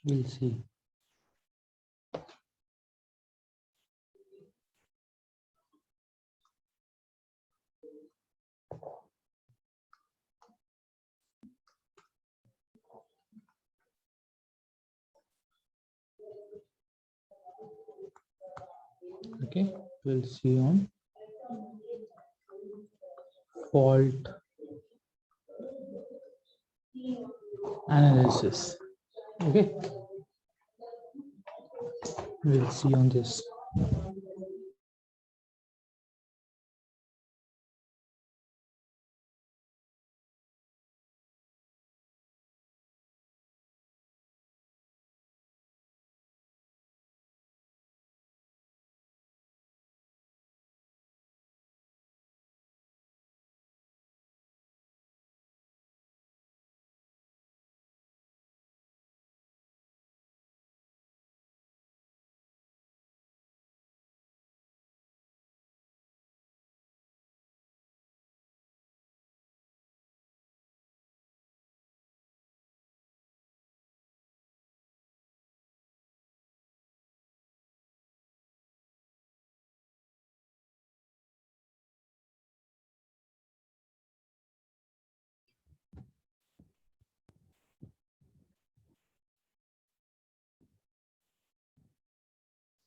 We'll see. Okay, we'll see on fault analysis. Okay, we'll see on this.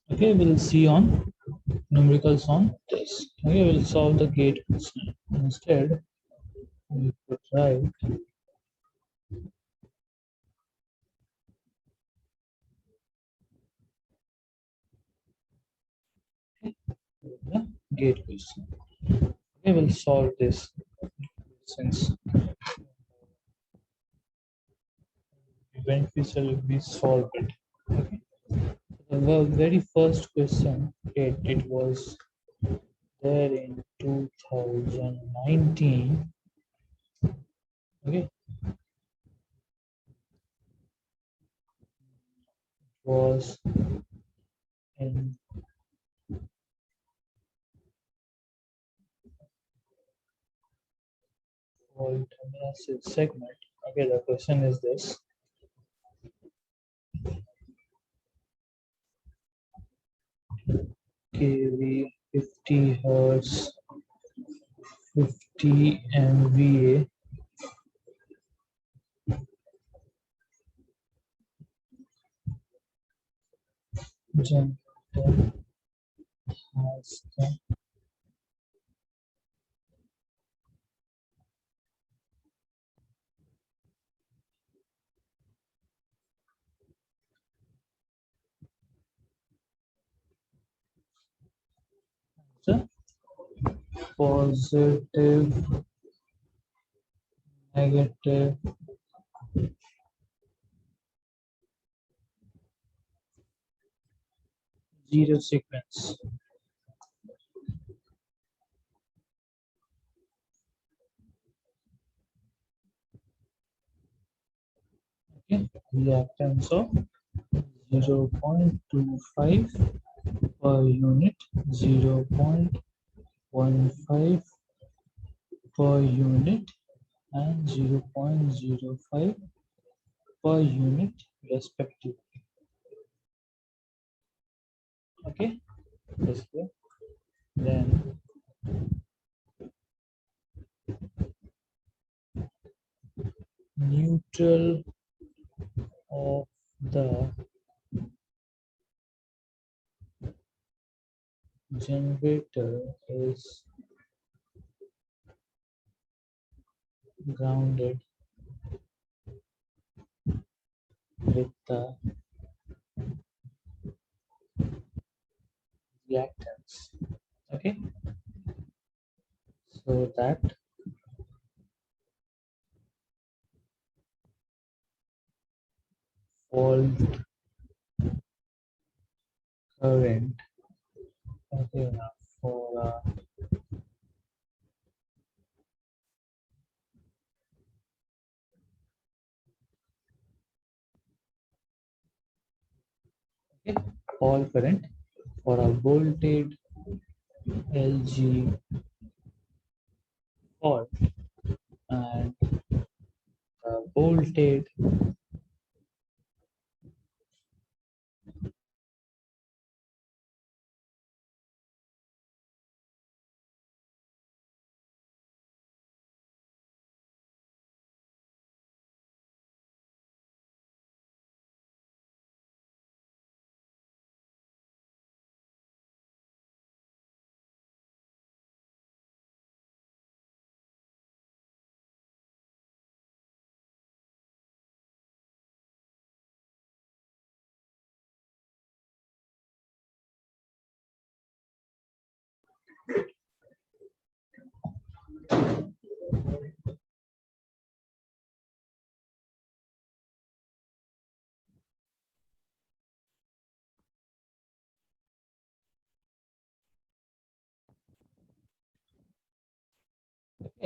Okay, we'll see on numericals on this. Okay, we'll solve the gate question. Instead, we could write the gate question. Okay, we'll solve this since beneficial we solve it. Okay. The very first question it was there in 2019. Okay, was in fault analysis segment. Okay, the question is this. KV 50 hertz 50 MVA generator has the positive, negative, zero sequence. Okay, reactance of 0.25 per unit, 0.15 per unit, and 0.05 per unit respectively. Okay, this way. Then neutral of the generator is grounded with the reactance. Okay, so that fault current, okay, now for okay, fault current for a voltage LG fault, and voltage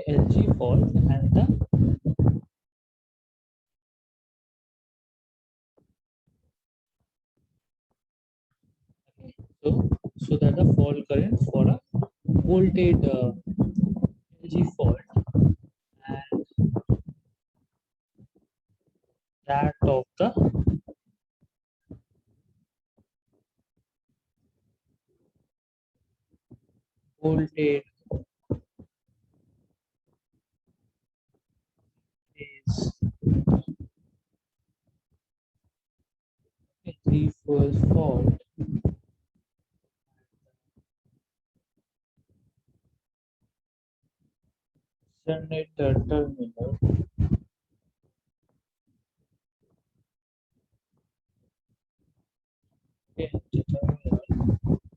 LG fault and the so that the fault current for a voltage LG fault and that of the voltage is a three-phase fault generator terminal okay, the terminal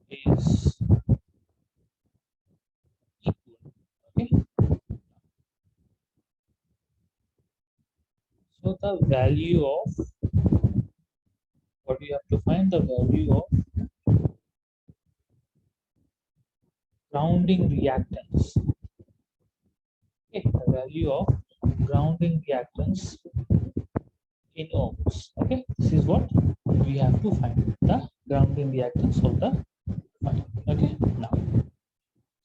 is equal. Okay, so the value of what we have to find the value of grounding reactance. Okay, the value of grounding reactance in ohms. Okay, this is what we have to find the grounding reactance of the file. Okay, now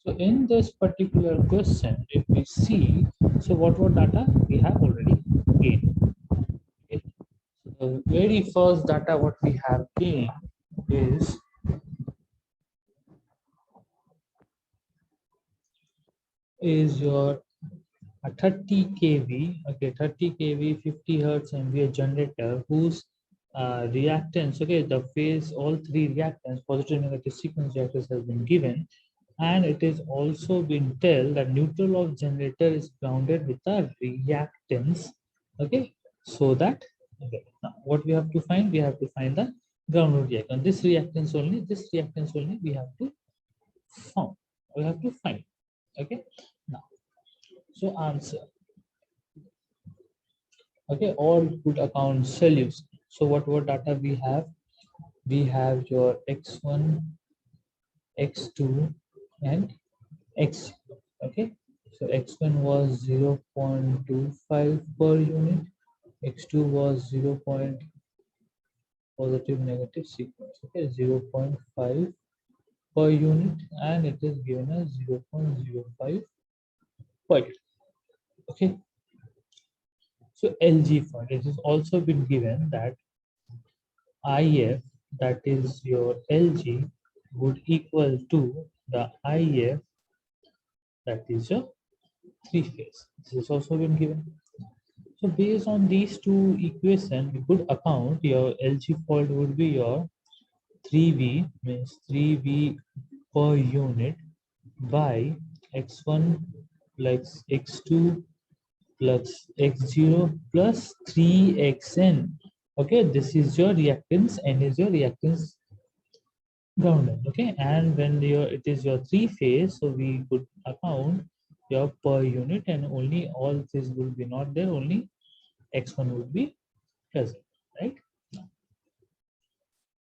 so in this particular question, if we see, so what data we have already gained. Okay. So the very first data what we have gained is your a 30 kV, okay, 30 kV, 50 hertz MVA generator whose reactance, okay, the phase, all three reactance, positive, negative sequence reactors has been given, and it is also been tell that neutral of generator is grounded with a reactance, okay, so that, okay, now what we have to find? We have to find the ground reactance. This reactance only we have to found, we have to find, okay, now, so answer. Okay, all good account solution. So what data we have? We have your x1, x2 and x. Okay, so x1 was 0.25 per unit, x2 was 0. Positive negative sequence, okay, 0.5 per unit, and it is given as 0.05 per unit. Okay, so LG fund, it has also been given that IF, that is your LG, would equal to the IF, that is your three phase. This has also been given. So based on these two equations, we could account your LG fault would be your 3V, means 3V per unit by x1 plus x2 plus x0 plus 3xn. Okay, this is your reactance, n is your reactance grounded. Okay, and when your it is your three phase, so we could account your per unit, and only all this will be not there, only x1 would be present, right?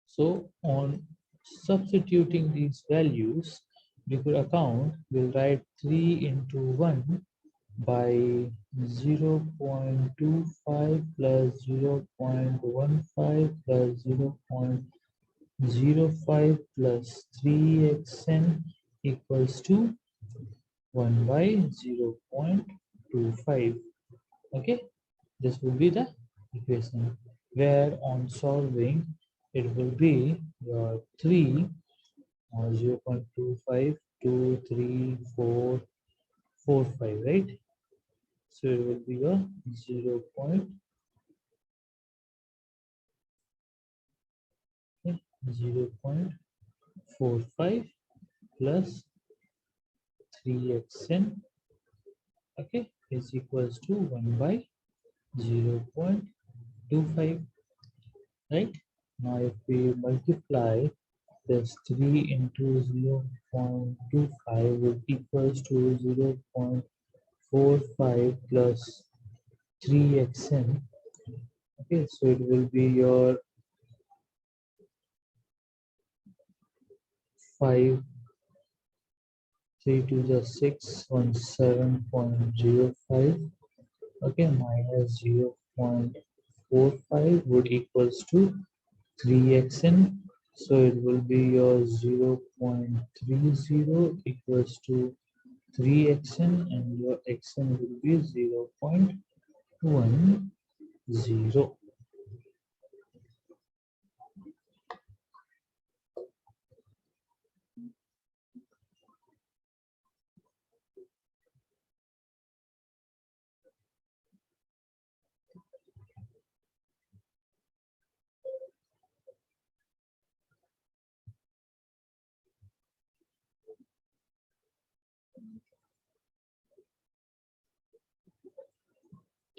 So on substituting these values, we could account, we'll write 3 into 1 by 0.25 plus 0.15 plus 0.05 plus 3xn equals to 1 by 0.25. Okay, this will be the equation, where on solving it will be your 3 or 0.25 2 3 4 4 5, right? So it will be a 0.45 plus 3xn, okay, is equals to 1 by 0.25, right? Now if we multiply This 3 into 0.25 would equals to 0.45 plus 3xn. Okay, so it will be your 5, 3 to the 6, 17.05. Okay, minus 0.45 would equals to 3xn. So it will be your 0.30 equals to 3xn, and your xn will be 0.10.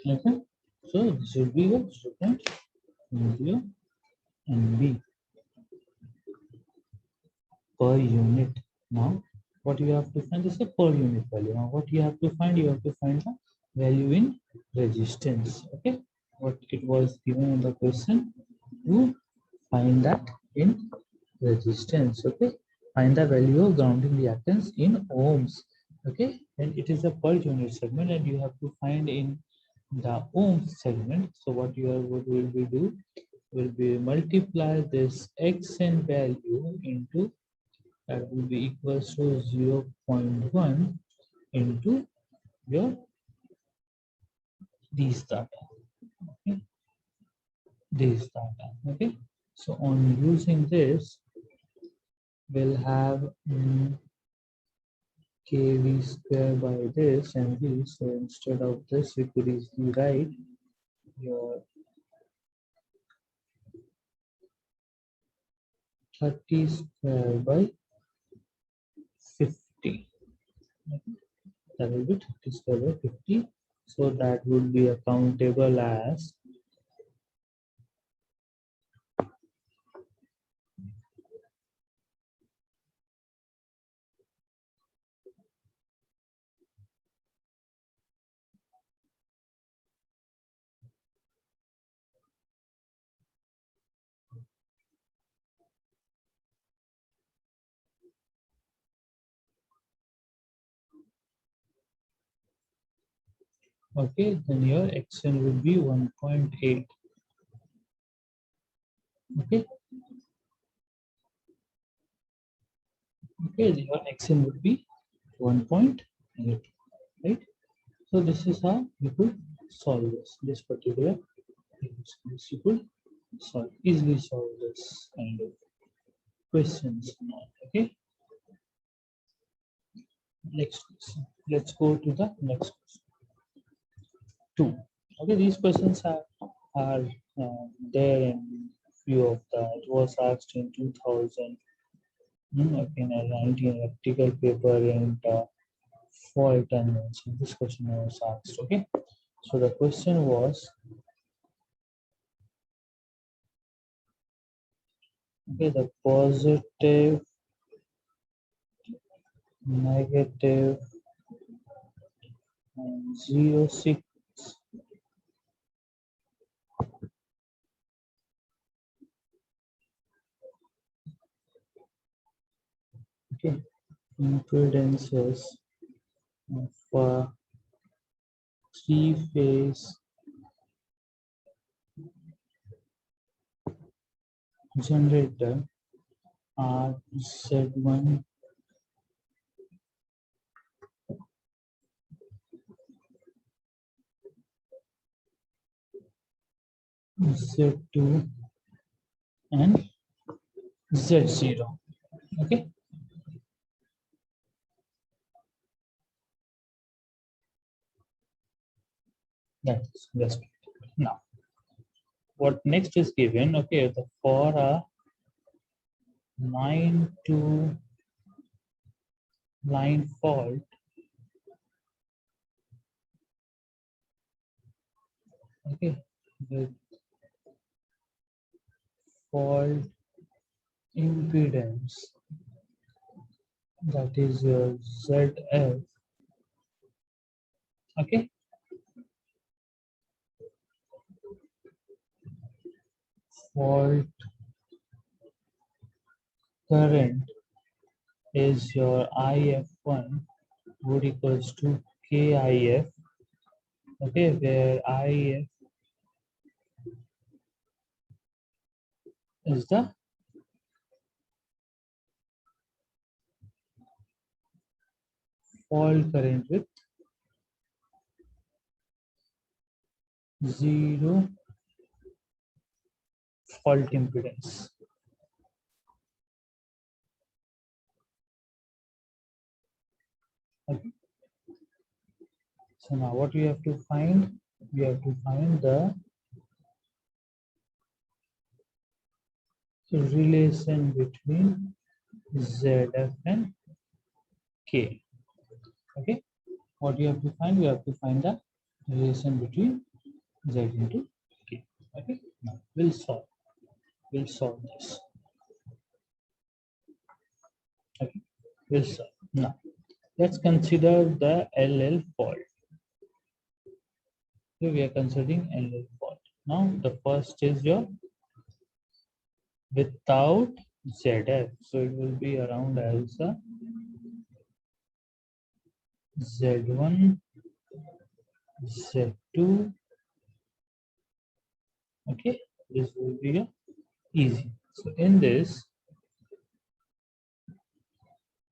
Okay, so this will be your 0.0 MB per unit. Now, what you have to find is a per unit value. Now, what you have to find? You have to find the value in resistance. Okay, what it was given in the question, you find that in resistance. Okay, find the value of grounding reactance in ohms. Okay, and it is a per unit segment, and you have to find in the ohms segment. So what will we do? Will be multiply this xn value into, that will be equals to 0.1 into your these data. Okay, these data. Okay, so on using this, we'll have kv square by this and this. So instead of this, we could easily write your 30 square by 50. That will be 30 square by 50. So that would be accountable as okay, then your xn would be 1.8. Okay, okay, your xn would be 1.8, right? So this is how you could solve this particular thing. You could easily solve this kind of questions. Okay, next question. Let's go to the next question. 2. Okay, these questions are there in few of the. It was asked in 2000. In a 19 electrical paper in fault dimension. This question was asked. Okay, so the question was, okay, the positive, negative, and 0.6. Okay, impedances of three-phase generator are Z1, Z2, and Z0. Okay, that's just now. What next is given? Okay, for a line to line fault, okay, with fault impedance, that is your ZF. Okay, fault current is your IF1 would equals to KIF. Okay, where IF is the fault current with zero fault impedance. Okay. So now what we have to find? We have to find the relation between ZF and K. Okay. What you have to find? You have to find the relation between Z into K. Okay. Now we'll solve. We'll solve this. Okay. We'll solve. Now let's consider the LL fault. Here we are considering LL fault. Now the first is your without ZF. So it will be around as a Z1, Z2. Okay, this will be a easy. So in this,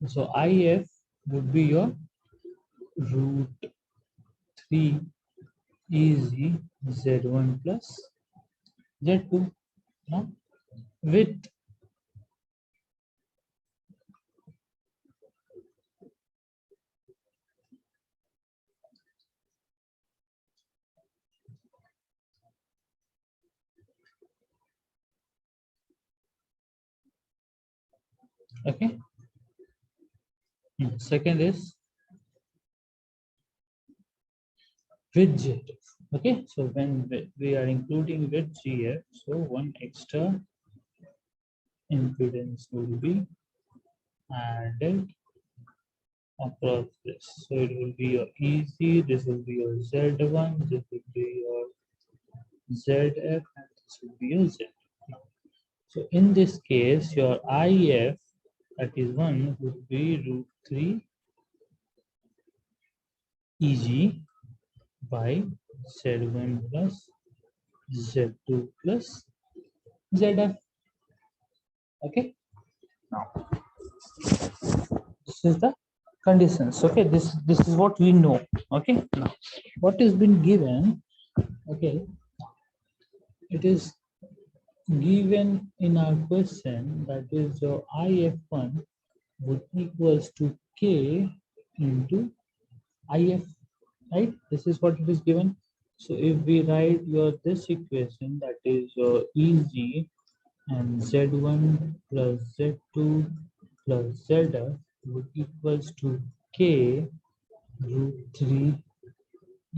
so IF would be your root 3 easy Z1 plus Z2. Now with okay. Second is with ZF. Okay, so when we are including with GF, so one extra impedance will be added across this. So it will be your EC, this will be your Z1, this will be your ZF, and this will be your Z. So in this case, your IF, that is 1, would be root 3 EG by Z1 plus Z2 plus ZF. Okay. Now this is the conditions. Okay, this is what we know. Okay, now what has been given? Okay, it is given in our question, that is your IF1 would equals to K into IF, right? This is what it is given. So if we write your this equation, that is your EG and Z1 plus Z2 plus ZF would equals to K root 3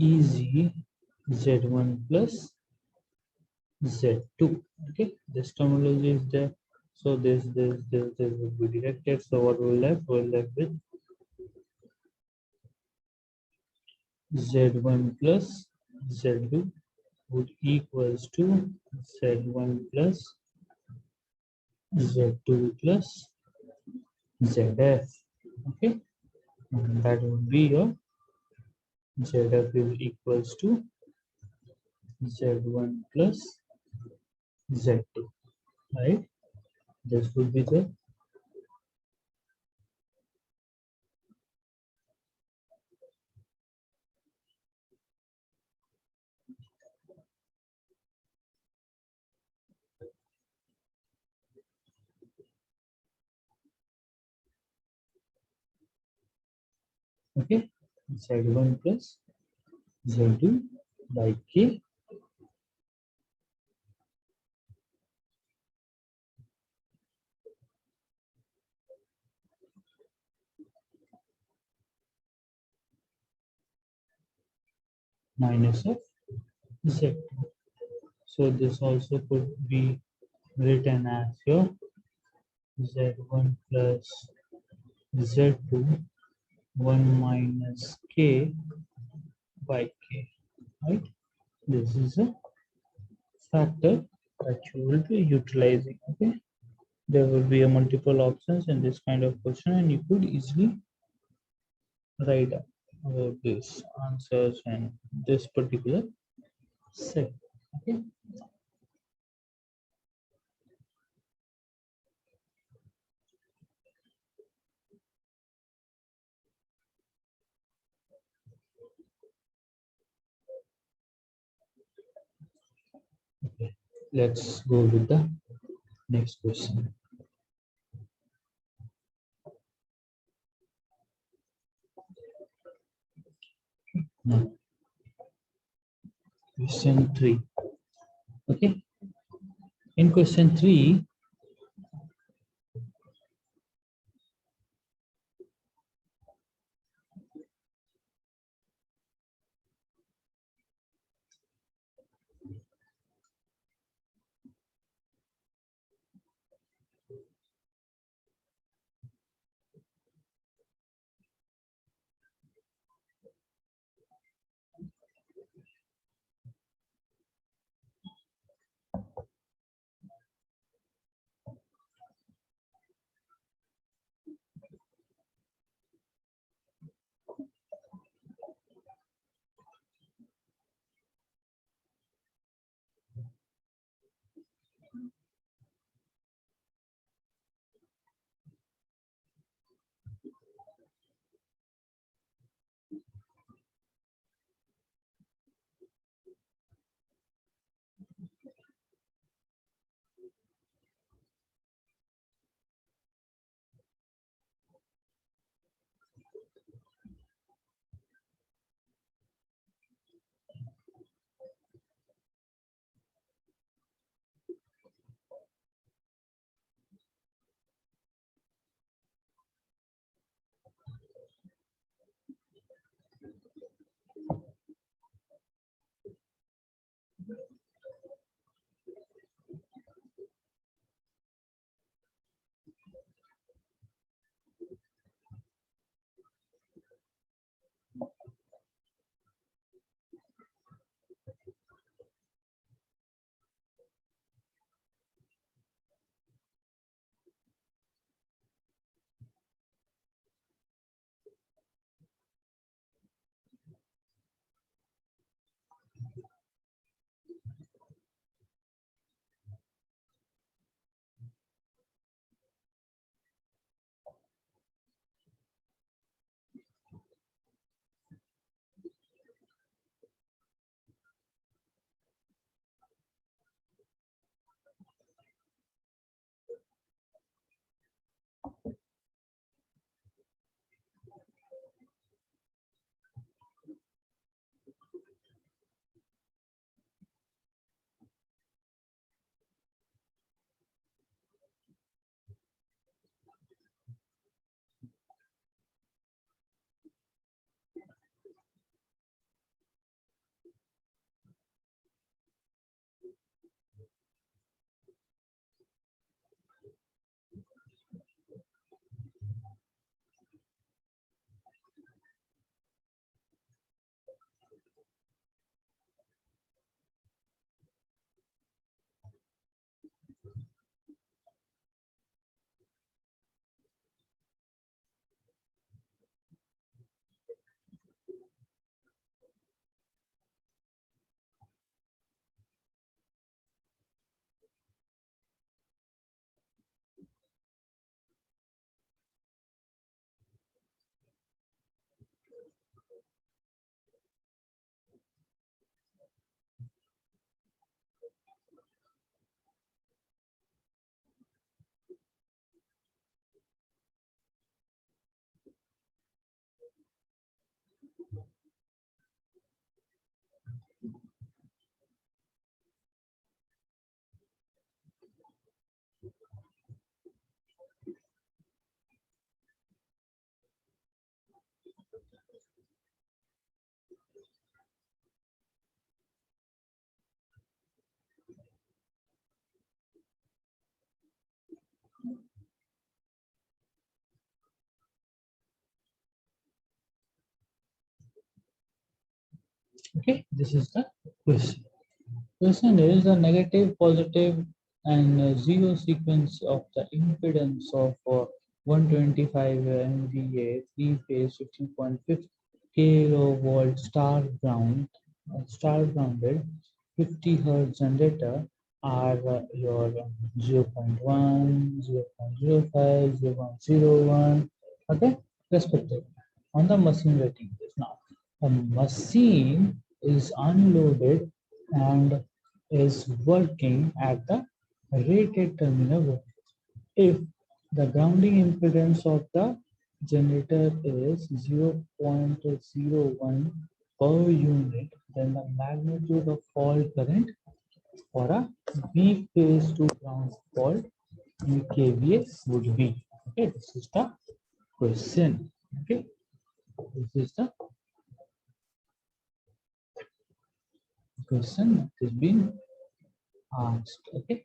EG Z1 plus Z2. Okay, this terminology is there. So this will be directed. So what will left? We'll left with Z1 plus Z2 would equals to Z1 plus Z2 plus ZF. Okay, and that would be your ZF is equals to Z1 plus Z2, right? This would be the okay, Z1 plus Z2 by K minus of Z. So this also could be written as your z1 plus z2 1 minus k by k, right? This is a factor that you will be utilizing. Okay, there will be a multiple options in this kind of question, and you could easily write about these answers and this particular set. Okay, let's go with the next question. Now, question 3. Okay, in question 3, Okay, this is the question. Question is the negative, positive, and zero sequence of the impedance of 125 MVA three-phase 15.5 kilovolt star grounded 50 hertz generator are your 0 0.1, 0 0.05, 0.01, okay, respectively on the machine rating. Now, a machine is unloaded and is working at the rated terminal voltage. If the grounding impedance of the generator is 0.01 per unit, then the magnitude of fault current for a B phase to ground fault in kVA would be. Okay, this is the question. Okay, this is the question that is being asked. Okay,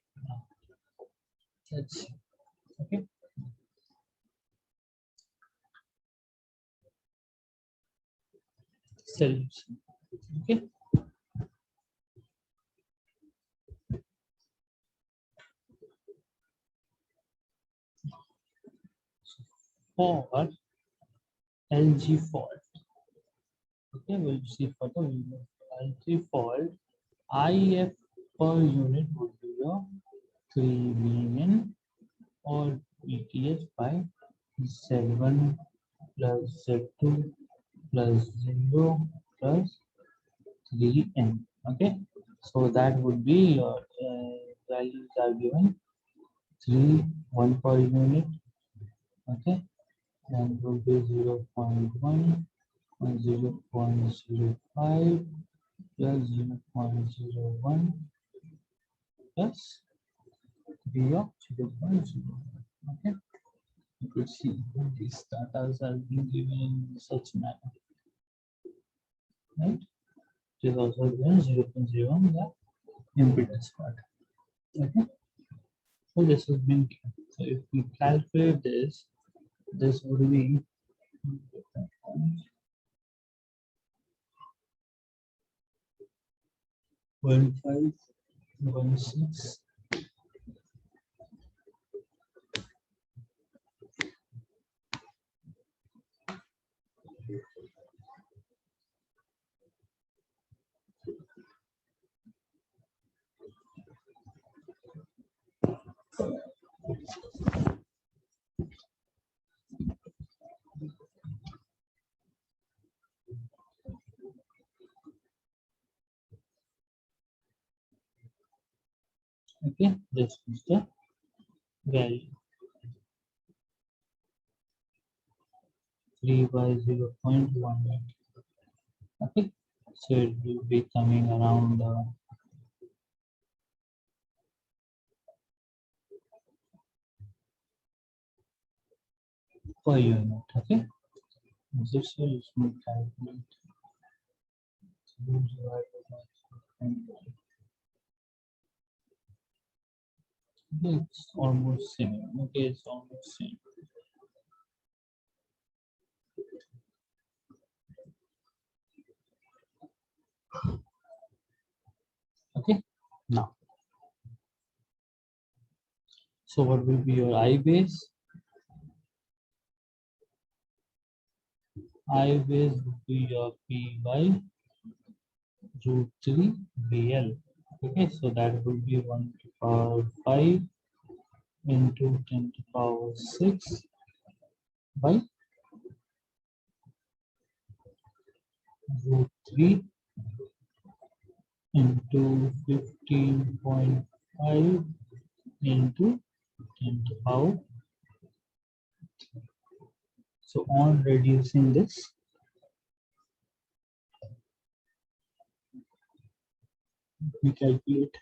let's see. Okay, solution. Okay, for LG fault. Okay, we'll see for the LG fault. IF per unit would be your 3 VN or ETS by 7 plus Z2 plus 0 plus 3N. Okay, so that would be your values are given 3, 1 per unit. Okay, and will be 0.1 and 0.05 plus 0.01 plus 3 of 0.0. Okay, you could see these data are being given in such manner, right? It is also given 0.01 the impedance part. Okay, so this has been given. So if we calculate this, this would be 1516. Okay, this is the value 3 by 0.18. Okay, so it will be coming around per unit. Okay, this is calculate. It's almost same. Okay, it's almost same. Okay, now, so what will be your I base? I base would be your P by root 3 BL. Okay, so that would be 1 to the power 5 into 10 to the power 6 by root 3 into 15.5 into 10 to the power. So on reducing this, we calculate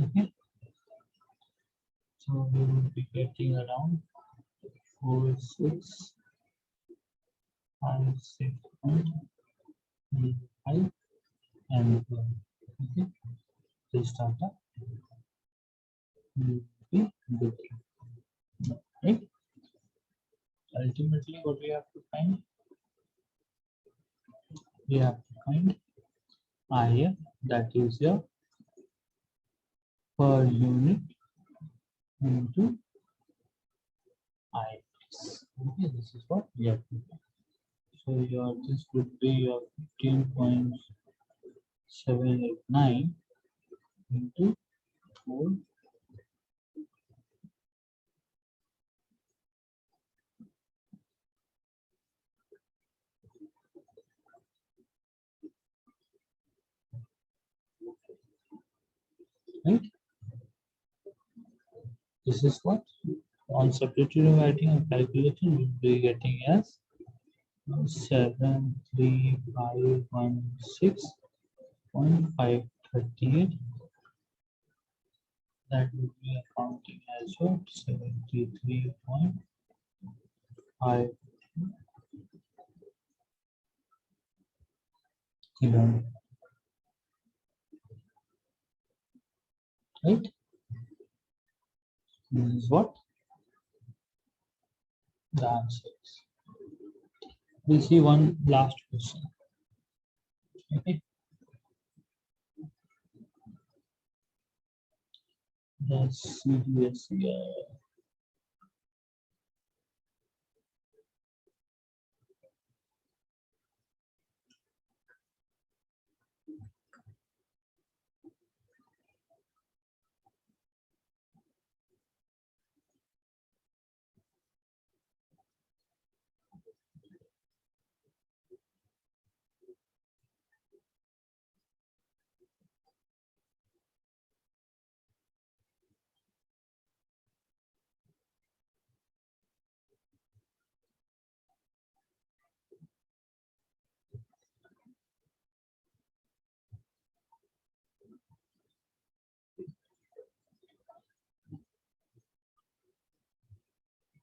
okay. So we will be getting around 4, 6, 5, 6.5 and okay, this data will be good. Right? Ultimately, what we have to find? We have to find I, that is your per unit into I. Okay, this is what we have to do. So your this would be your 15.789 into 4. Right? This is what on substituting writing and calculation we'll be getting as 73516.538. That would be accounting as well 73.5 kilo. Right? This is what the answer is. We'll see one last question. Okay. The CBSE.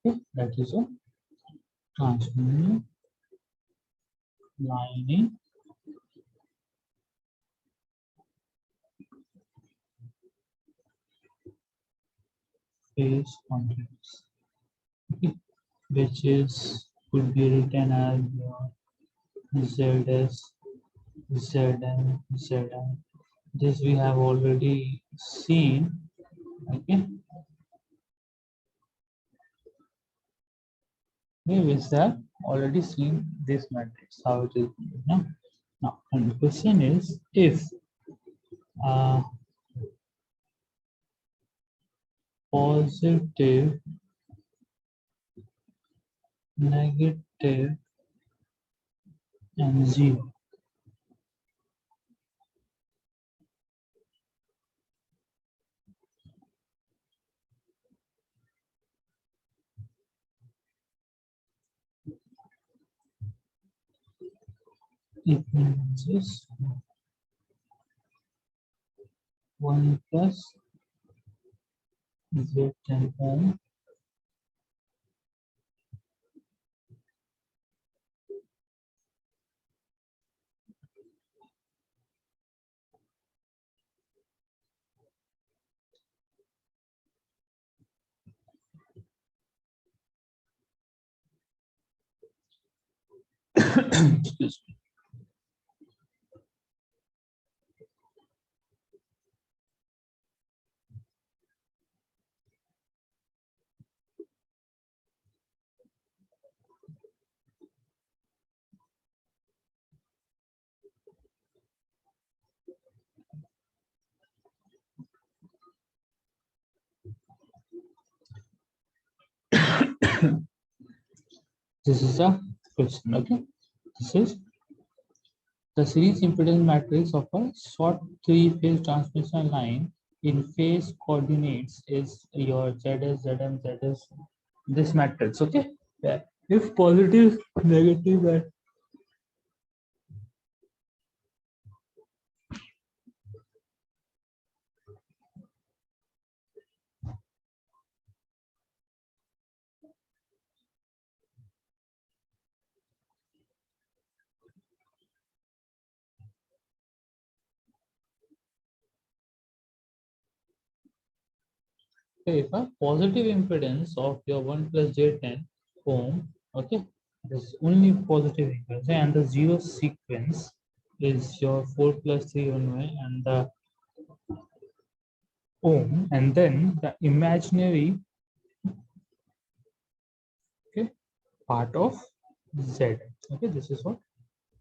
Okay. That is a transmission lining phase quantities. Okay. Which is could be written as ZS, Zn, Zn. This we have already seen. Okay. We have already seen this matrix how it is. No? Now, and the question is if uh, positive, negative, and zero. It means this 1 plus Z10 ohm excuse me. This is a question. Okay. This is the series impedance matrix of a short three-phase transmission line in phase coordinates is your ZS, Zm, Zs, this matrix. Okay. Yeah. If positive, negative, and Okay, if a positive impedance of your 1 plus j10 ohm, okay, this only positive impedance, and the zero sequence is your 4 plus 3 1 and the ohm, and then the imaginary, okay, part of z. Okay, this is what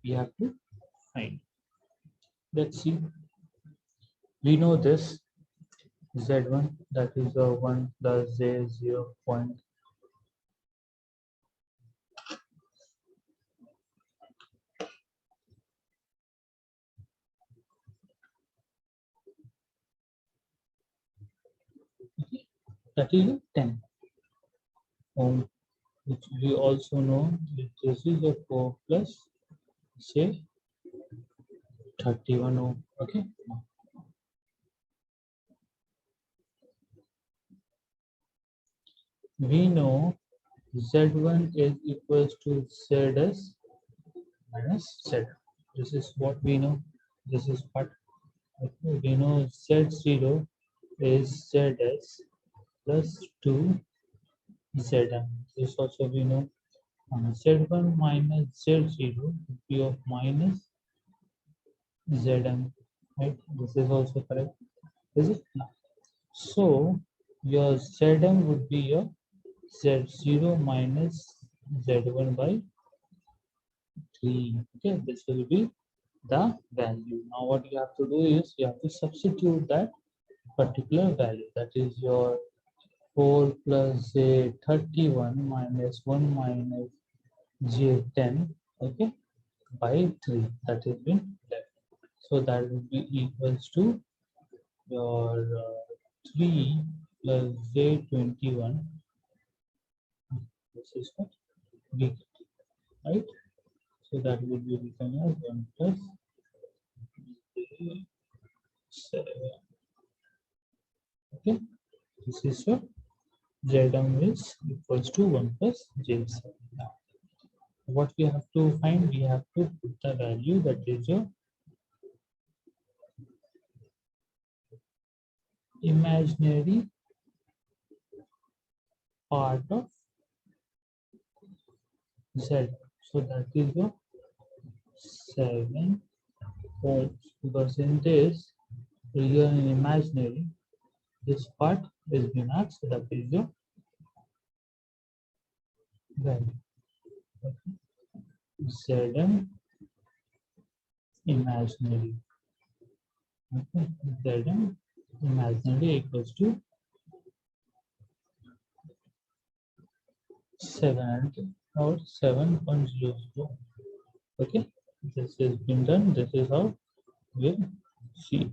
we have to find. Let's see. We know this z1, that is the 1 plus j 0 point. That is 10 ohm, which we also know that this is a 4 plus say 31 ohm. Okay, we know z1 is equals to zs minus z. This is what we know. This is what, okay, we know z0 is zs plus 2 zm. This also we know. Z1 minus z0 would be of minus zm, right? This is also correct, is it? So your zm would be your z0 minus z1 by 3. Okay, this will be the value. Now what you have to do is you have to substitute that particular value, that is your 4 plus j 31 minus 1 minus j 10, okay, by 3, that has been left. So that will be equals to your 3 plus j 21. This is what we get, right? So that would be written as 1 plus j 7. Okay, this is your zm is equals to 1 plus j7. Now, what we have to find, we have to put the value that is your imaginary part of z. So that is your 7 ohms, because in this real and imaginary, this part is being asked, that is your value. Okay. Zm imaginary. Okay. Zm imaginary equals to 7 or 7.00. Okay, this has been done. This is how we'll see.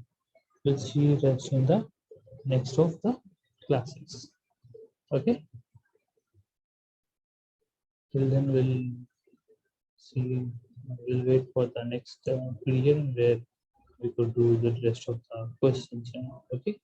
We'll see rest in the next of the classes. Okay, till then we'll see. We'll wait for the next period where we could do the rest of the questions. Okay.